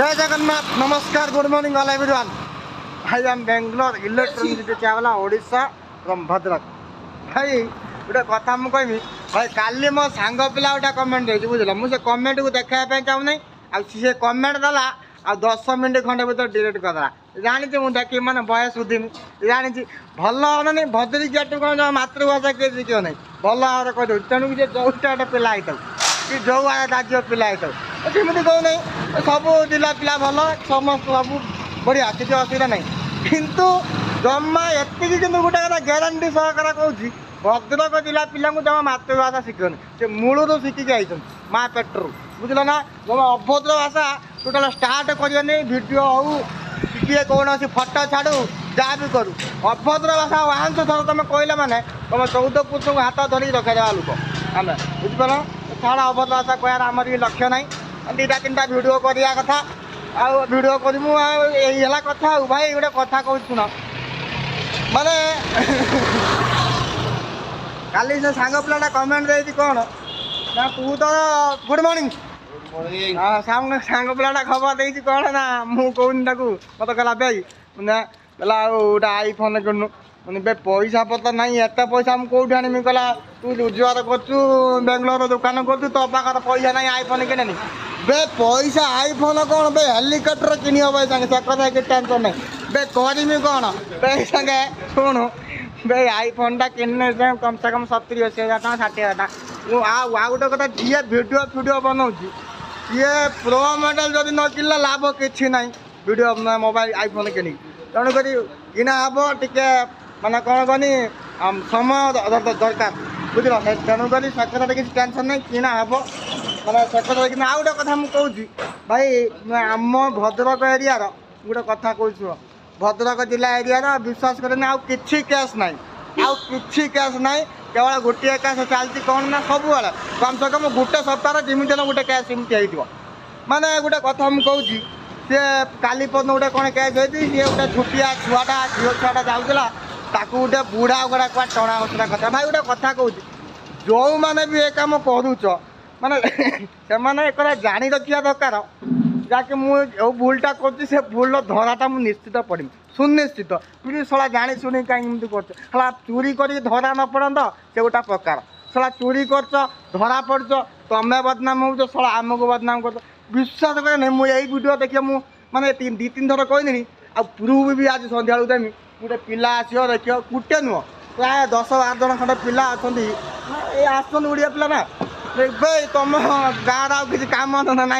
जय जगन्नाथ नमस्कार good morning all everyone. भाई हम Bangalore electronic city Chawla Odisha from Bhadrak. भाई गोटे कथा मुझे कहमी भाई काली मो सांग पिला गोटे कमेंट देती बुझल मुझे कमेंट को देखा चाहूना सी कमेंट देला आ 10 मिनट खंडे भर डिलीट करदेला जानी मुझे देखी मैंने बयस सुधीनी जानी भल मानी भद्री जाट कौन मातृभाषा किए शिख ना भल भाव कह तेणु कि जोटा गोटे पिला होता कि जो राज्य पिला होता सेमती कहूना सब जिला पिला भल समस्त सब बढ़िया किसी असुविधा ना किंतु जमा एति गोटे कथा ग्यारंटी सहकार कौन भद्रक जिला पिला जमा मातृभाषा शिखनी से मूलू शिखिकी आई माँ पेट्रोल बुझल ना जमा अभद्र भाषा टोटाल स्टार्ट करनी भिड हो किए कौन फटो छाड़ू जहाँ भी करूँ अभद्र भाषा वांश थर तुम कहला मैंने तुम 14 पुरुष को हाथ धरिक रखादेवा लोक आम बुझिपार छाड़ा अभद्र भाषा कहार आमर भी लक्ष्य ना 2-3टा भिड करा कथा आड करमु यही कथा भाई गोटे कथा कहूँ शुण माने काली से सांग पिलाटा कमेंट देती कौन ना तू तो गुड मॉर्निंग सांग पिलाटा खबर देती कौन ना मुझे कहूनी मत कहला कहला गोटे आईफोन किणु मैंने बे पैसा पतर ना एत पैसा मुझे कौट आनी कहला तू रोजगार करू बेंगलोर दुकान करू तो पाखे पैसा ना आईफोन किणी बे पैसा आईफोन कौन बे हेलिकप्टर किणी हम संगे से कथा कि टेंशन नहीं बे करमी कौन बे संगे शुणु बे आईफोन किन्ने कम से कम 70-80 हज़ार 60,000 आ गोटे कथा जी भिडियो फिडियो बनाऊँ सी प्रो मॉडल जब न किनला लाभ कि ना भिडियो मोबाइल आईफोन किणी तेणुक किना हम टे माने कौन कहनी समय दरकार बुझल तेणुक से कथा किसी टेंशन नहीं किना हम मैंने से कथा कि आ गोटे कथा मुझे कहूँ भाई आम भद्रक एरिया गोटे कथा कहूँ भद्रक जिला एरिया विश्वास करें आउ कि केस ना आउ कि केस ना केवल गोटे केस चलती कौन ना सब कम से कम गोटे सप्ताह जमीन गोटे केस एमती हो माने गोटे कथा मुझे कहूँ सी काली पद गोटे कौन केस होती सी गोटे छुटिया छुआटा झील छुआटा जाऊला ताकू गोटे बुढ़ा गोड़ा क्या टणा होता कथा भाई गोटे कथा कहूँ जो मैंने भी ये कम करुच माने से एक जाणी रखा दरकार जाके मुझे भूलटा कर भूल धराटा मुझे निश्चित पड़मी सुनिश्चित तुझे सला जाणी शुणी कहीं कर चोरी कर धरा न पड़त से गोटा प्रकार सला चोरी कर धरा पड़ तुम्हें बदनाम हो सला आमको बदनाम कर विश्वास करे नहीं मुझे यही वीडियो देखिए मुझे माने 2-3 थर कहनी आ प्रूफ भी आज सन्ध्या देमी गोटे पिला आसो देख गोटे नुह प्राय 10-12 जन खंडे पिला अच्छा ये आसुन ओडिया पिला ना तुम गाँव किसी काम ना